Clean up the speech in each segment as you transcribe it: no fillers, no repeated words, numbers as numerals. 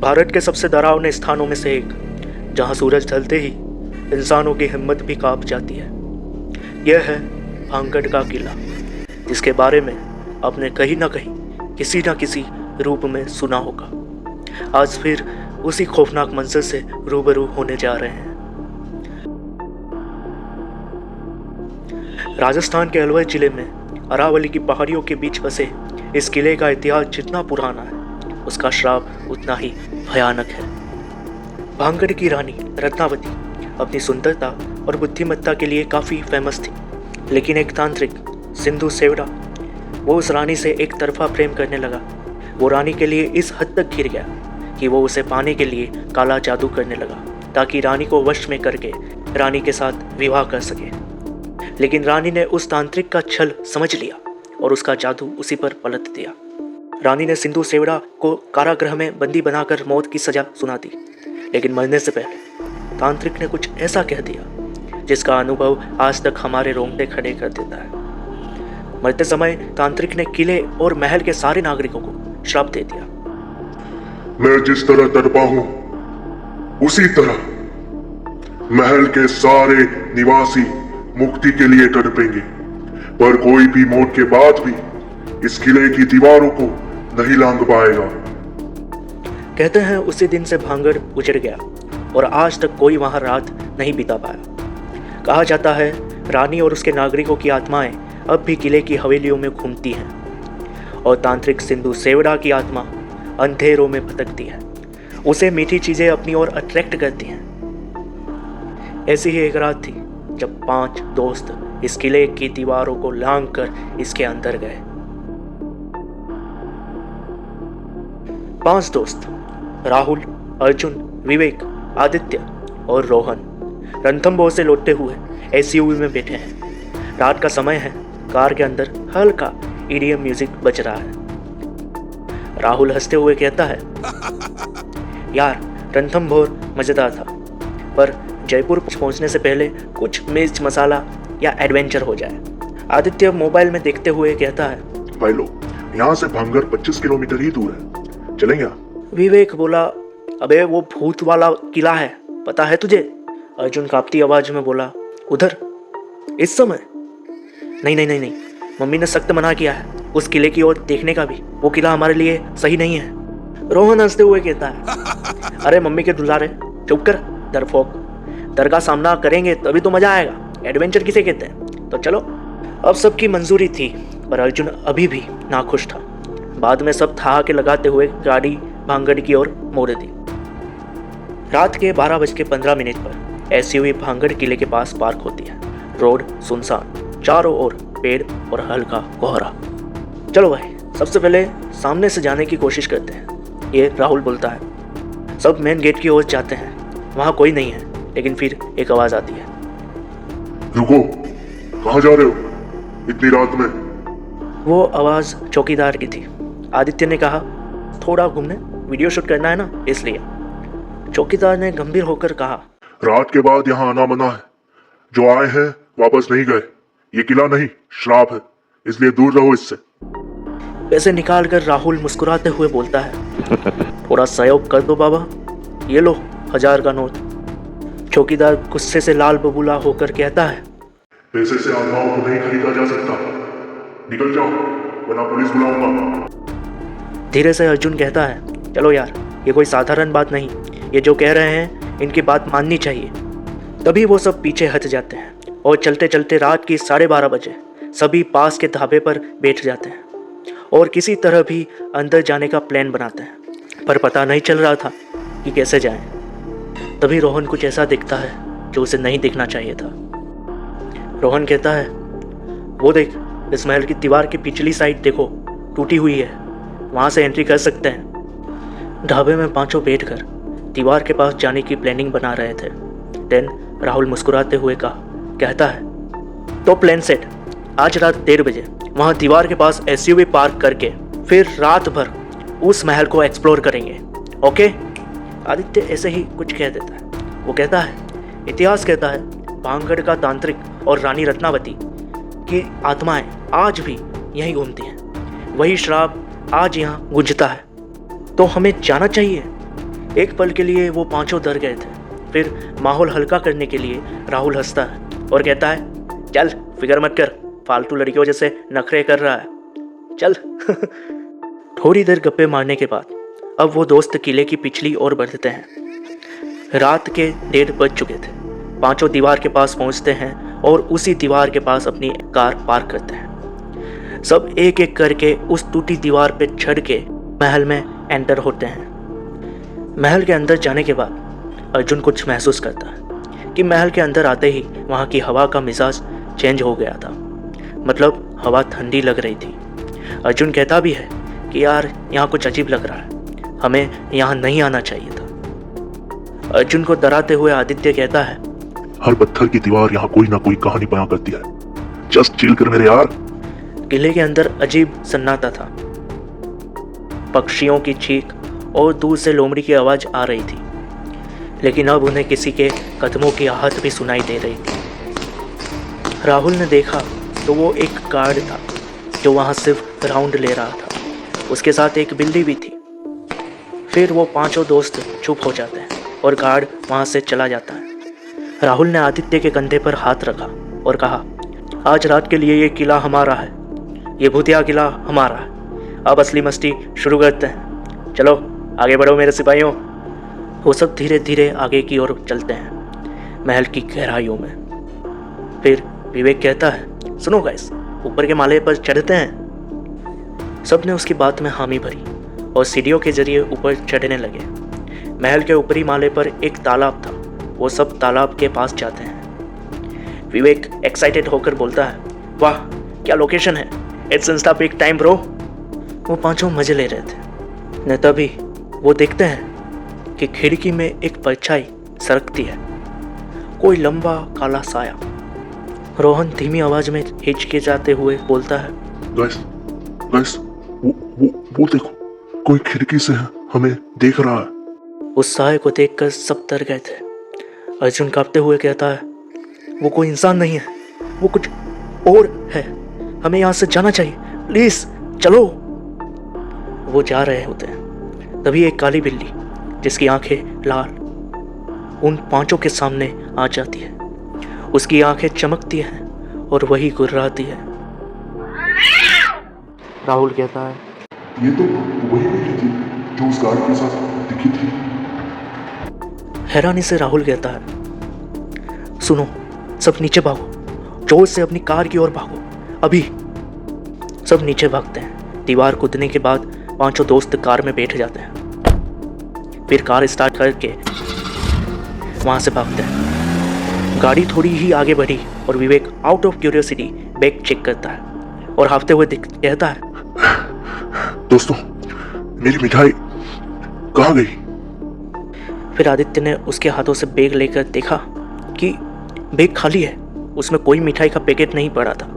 भारत के सबसे डरावने स्थानों में से एक, जहां सूरज ढलते ही इंसानों की हिम्मत भी कांप जाती है, यह है भांगड़ का किला, जिसके बारे में आपने कहीं ना कहीं किसी न किसी रूप में सुना होगा। आज फिर उसी खौफनाक मंजर से रूबरू होने जा रहे हैं। राजस्थान के अलवर जिले में अरावली की पहाड़ियों के बीच बसे इस किले का इतिहास जितना पुराना है, उसका श्राप उतना ही भयानक है। भांगड़ की रानी रत्नावती अपनी सुंदरता और बुद्धिमत्ता के लिए काफ़ी फेमस थी, लेकिन एक तांत्रिक सिंधु सेवड़ा वो उस रानी से एक तरफा प्रेम करने लगा। वो रानी के लिए इस हद तक घिर गया कि वो उसे पाने के लिए काला जादू करने लगा, ताकि रानी को वश में करके रानी के साथ विवाह कर सके। लेकिन रानी ने उस तांत्रिक का छल समझ लिया और उसका जादू उसी पर पलट दिया। रानी ने सिंधु सेवड़ा को कारागृह में बंदी बनाकर मौत की सजा सुना दी, लेकिन मरने से पहले तांत्रिक ने कुछ ऐसा कह दिया जिसका अनुभव आज तक हमारे रोंगटे खड़े कर देता है। मरते समय तांत्रिक ने किले और महल के सारे नागरिकों को श्राप दे दिया। मैं जिस तरह तड़पा हूं, उसी तरह महल के सारे निवासी मुक्ति के लिए तड़पेंगे, पर कोई भी मौत के बाद भी इस किले की दीवारों को नहीं लांघ पाएगा। कहते हैं उसी दिन से भांगड़ उजड़ गया और आज तक कोई वहां रात नहीं बिता पाया। कहा जाता है रानी और उसके नागरिकों की आत्माएं अब भी किले की हवेलियों में घूमती हैं और तांत्रिक सिंधु सेवड़ा की आत्मा अंधेरों में भटकती है। उसे मीठी चीजें अपनी ओर अट्रैक्ट करती हैं। ऐसी ही एक रात थी जब 5 दोस्त इस किले की दीवारों को लांघकर इसके अंदर गए। 5 दोस्त राहुल, अर्जुन, विवेक, आदित्य और रोहन रणथंभौर से लौटते हुए एसयूवी में बैठे हैं। रात का समय है, कार के अंदर हल्का ईडीएम म्यूजिक बज रहा है। राहुल हंसते हुए कहता है, यार रणथंभौर मजेदार था, पर जयपुर पहुंचने से पहले कुछ मिर्च मसाला या एडवेंचर हो जाए। आदित्य मोबाइल में देखते हुए कहता है, भाई लोग, यहाँ से भांगड़ 25 किलोमीटर ही दूर है, चलेंगे? विवेक बोला, अबे वो भूत वाला किला है, पता है तुझे? अर्जुन कांपती आवाज में बोला, उधर? इस समय? नहीं, मम्मी ने सख्त मना किया है उस किले की ओर देखने का भी। वो किला हमारे लिए सही नहीं है। रोहन हंसते हुए कहता है, अरे मम्मी के दुलारे, चुप कर डरपोक। डर का सामना करेंगे तभी तो मजा आएगा। एडवेंचर किसे कहते हैं? तो चलो। अब सबकी मंजूरी थी, पर अर्जुन अभी भी नाखुश था। बाद में सब ठहाके लगाते हुए गाड़ी भांगड़ की ओर मोड़ दी। रात के 12:15 पर एसयूवी भांगड़ किले के पास पार्क होती है। रोड सुनसान, चारों ओर पेड़ और हल्का कोहरा। चलो भाई, सबसे पहले सामने से जाने की कोशिश करते हैं, ये राहुल बोलता है। सब मेन गेट की ओर जाते हैं। वहाँ कोई नहीं है, लेकिन फिर एक आवाज आती है, रुको, कहाँ जा रहे हो इतनी रात में? वो आवाज चौकीदार की थी। आदित्य ने कहा, थोड़ा घूमने, वीडियो शूट करना है ना, इसलिए। चौकीदार ने गंभीर होकर कहा, रात के बाद यहाँ आना मना है। जो आए हैं वापस नहीं गए। ये किला नहीं, श्राप है, इसलिए दूर रहो इससे। पैसे निकाल कर राहुल मुस्कुराते हुए बोलता है, थोड़ा सहयोग कर दो बाबा, ये लो 1000 का नोट। चौकीदार गुस्से से लाल बबूला होकर कहता है, पैसे से आत्माओं को नहीं खरीदा जा सकता, निकल जाओ वरना पुलिस बुलाऊंगा। धीरे से अर्जुन कहता है, चलो यार, ये कोई साधारण बात नहीं, ये जो कह रहे हैं इनकी बात माननी चाहिए। तभी वो सब पीछे हट जाते हैं और चलते चलते रात की 12:30 बजे सभी पास के ढाबे पर बैठ जाते हैं और किसी तरह भी अंदर जाने का प्लान बनाते हैं, पर पता नहीं चल रहा था कि कैसे जाएं। तभी रोहन कुछ ऐसा दिखता है जो उसे नहीं दिखना चाहिए था। रोहन कहता है, वो देख, इस महल की दीवार की पिछली साइड देखो, टूटी हुई है, वहाँ से एंट्री कर सकते हैं। ढाबे में 5 बैठकर दीवार के पास जाने की प्लानिंग बना रहे थे। देन राहुल मुस्कुराते हुए कहता है, तो प्लान सेट, आज रात 1:30 बजे वहाँ दीवार के पास एसयूवी पार्क करके फिर रात भर उस महल को एक्सप्लोर करेंगे, ओके? आदित्य ऐसे ही कुछ कह देता है। वो कहता है, इतिहास कहता है भांगड़ का तांत्रिक और रानी रत्नावती की आत्माएं आज भी यहीं घूमती हैं। वही श्राप आज यहाँ गूंजता है, तो हमें जाना चाहिए। एक पल के लिए वो पांचों डर गए थे। फिर माहौल हल्का करने के लिए राहुल हंसता है और कहता है, चल फिक्र मत कर, फालतू लड़कियों जैसे नखरे कर रहा है, चल। थोड़ी देर गप्पे मारने के बाद अब वो दोस्त किले की पिछली ओर बढ़ते हैं। रात के 1:30 बज चुके थे। पांचों दीवार के पास पहुंचते हैं और उसी दीवार के पास अपनी कार पार्क करते हैं। सब एक एक करके उस टूटी दीवार पे चढ़ के महल में एंटर होते हैं। महल के अंदर जाने के बाद अर्जुन कुछ महसूस करता है कि महल के अंदर आते ही वहाँ की हवा का मिजाज चेंज हो गया था। मतलब हवा ठंडी लग रही थी। अर्जुन कहता भी है कि यार यहाँ कुछ अजीब लग रहा है, हमें यहाँ नहीं आना चाहिए था। अर्जुन को डराते हुए आदित्य कहता है, हर पत्थर की दीवार यहाँ कोई ना कोई कहानी बयां करती है, जस्ट चिल कर मेरे यार। किले के अंदर अजीब सन्नाटा था। पक्षियों की चीख और दूर से लोमड़ी की आवाज़ आ रही थी, लेकिन अब उन्हें किसी के कदमों की आहट भी सुनाई दे रही थी। राहुल ने देखा तो वो एक गार्ड था जो वहाँ सिर्फ राउंड ले रहा था। उसके साथ एक बिल्ली भी थी। फिर वो पांचों दोस्त चुप हो जाते हैं और गार्ड वहाँ से चला जाता है। राहुल ने आदित्य के कंधे पर हाथ रखा और कहा, आज रात के लिए ये किला हमारा है, ये भूतिया किला हमारा है। अब असली मस्ती शुरू करते हैं, चलो आगे बढ़ो मेरे सिपाहियों। वो सब धीरे धीरे आगे की ओर चलते हैं महल की गहराइयों में। फिर विवेक कहता है, सुनो गाइस, ऊपर के माले पर चढ़ते हैं। सब ने उसकी बात में हामी भरी और सीढ़ियों के जरिए ऊपर चढ़ने लगे। महल के ऊपरी माले पर एक तालाब था। वो सब तालाब के पास जाते हैं। विवेक एक्साइटेड होकर बोलता है, वाह क्या लोकेशन है, it's Insta peak time bro. वो पांचों मजे ले रहे थे न तभी वो देखते हैं कि खिड़की में एक परछाई सरकती है, कोई लंबा काला साया। रोहन धीमी आवाज में हिचके जाते हुए बोलता है, गाइस गाइस वो देखो, कोई खिड़की से हमें देख रहा है। उस साये को देखकर सब डर गए थे। अर्जुन कांपते हुए कहता है, वो कोई इंसान नहीं है, वो कुछ और है, हमें यहाँ से जाना चाहिए, प्लीज चलो। वो जा रहे होते हैं तभी एक काली बिल्ली जिसकी आंखें लाल उन पांचों के सामने आ जाती है। उसकी आंखें चमकती हैं और वही गुर्राती है। राहुल कहता है, ये तो वही बिल्ली थी जो उस गार्ड के साथ दिखी थी। हैरानी से राहुल कहता है, सुनो सब नीचे भागो, जोर से अपनी कार की ओर भागो अभी। सब नीचे भागते हैं। दीवार कूदने के बाद पांचों दोस्त कार में बैठ जाते हैं। फिर कार स्टार्ट करके वहां से भागते हैं। गाड़ी थोड़ी ही आगे बढ़ी और Vivek out of curiosity bag check करता है और हाफते हुए कहता है, दोस्तों मेरी मिठाई कहाँ गई? फिर आदित्य ने उसके हाथों से बैग लेकर देखा कि बैग खाली है, उसमें कोई मिठाई का पैकेट नहीं पड़ा था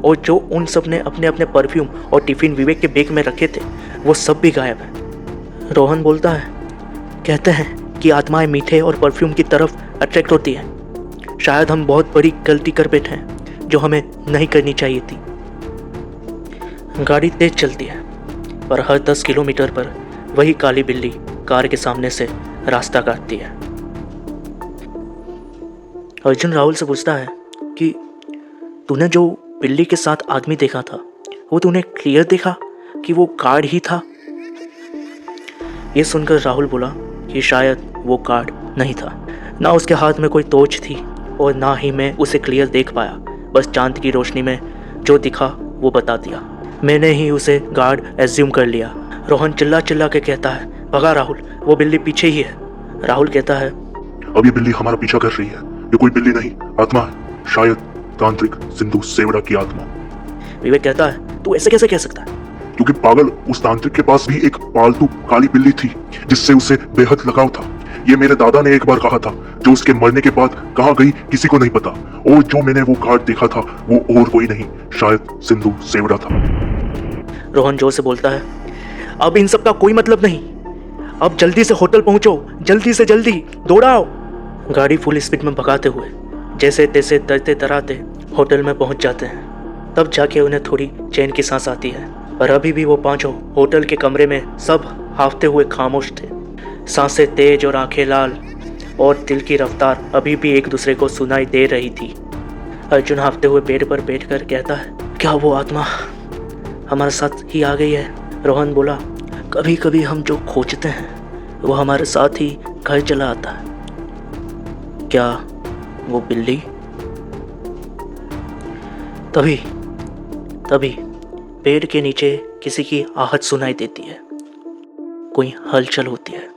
और जो उन सब ने अपने अपने परफ्यूम और टिफिन विवेक के बैग में रखे थे वो सब भी गायब है। रोहन बोलता है, कहते हैं कि आत्माएं मीठे और परफ्यूम की तरफ अट्रैक्ट होती हैं। शायद हम बहुत बड़ी गलती कर बैठे हैं जो हमें नहीं करनी चाहिए थी। गाड़ी तेज चलती है पर हर 10 किलोमीटर पर वही काली बिल्ली कार के सामने से रास्ता काटती है। अर्जुन राहुल से पूछता है कि तूने जो बिल्ली के साथ आदमी देखा था वो तूने क्लियर देखा कि वो गार्ड ही था? ये सुनकर राहुल बोला कि शायद वो गार्ड नहीं था, ना उसके हाथ में कोई टॉर्च थी और ना ही मैं उसे क्लियर देख पाया। बस चांद की रोशनी में जो दिखा वो बता दिया। मैंने ही उसे गार्ड एज्यूम कर लिया। रोहन चिल्ला चिल्ला के कहता है, भगा राहुल, वो बिल्ली पीछे ही है। राहुल कहता है, अब ये बिल्ली हमारा पीछा कर रही है, ये कोई बिल्ली नहीं आत्मा है, शायद तांत्रिक सिंधु सेवड़ा की आत्मा। विवेक कहता है, तू ऐसे कैसे कह सकता है? क्योंकि पागल, उस तांत्रिक के पास भी एक पालतू काली बिल्ली थी जिससे उसे बेहद लगाव था। ये मेरे दादा ने एक बार कहा था, जो उसके मरने के बाद कहाँ गई किसी को नहीं पता। और जो मैंने वो गार्ड देखा था वो और कोई नहीं, शायद सिंधु सेवड़ा था। रोहन जोर से बोलता है, अब इन सब का कोई मतलब नहीं, अब जल्दी से होटल पहुंचो, जल्दी से जल्दी दौड़ाओ। गाड़ी फुल स्पीड में भगाते हुए जैसे तैसे डरते डराते होटल में पहुंच जाते हैं। तब जाके उन्हें थोड़ी चैन की सांस आती है। पर अभी भी वो पांचों होटल के कमरे में सब हाफते हुए खामोश थे। सांसें तेज और आंखें लाल, और दिल की रफ्तार अभी भी एक दूसरे को सुनाई दे रही थी। अर्जुन हाँफते हुए पेड़ पर बैठकर कहता है, क्या वो आत्मा हमारे साथ ही आ गई है? रोहन बोला, कभी कभी हम जो खोजते हैं वो हमारे साथ ही घर चला आता है। क्या वो बिल्ली? तभी पेड़ के नीचे किसी की आहट सुनाई देती है। कोई हलचल होती है।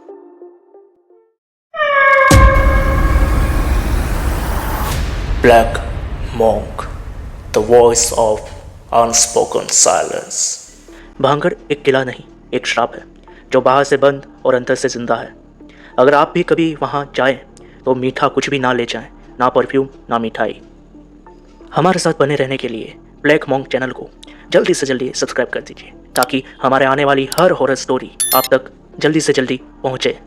Black monk, the voice of unspoken silence. Bhangarh एक किला नहीं, एक श्राप है जो बाहर से बंद और अंदर से जिंदा है। अगर आप भी कभी वहाँ जाएं तो मीठा कुछ भी ना ले जाएं, ना परफ्यूम ना मिठाई। हमारे साथ बने रहने के लिए ब्लैक मॉन्क चैनल को जल्दी से जल्दी सब्सक्राइब कर दीजिए ताकि हमारे आने वाली हर हॉरर स्टोरी आप तक जल्दी से जल्दी पहुँचे।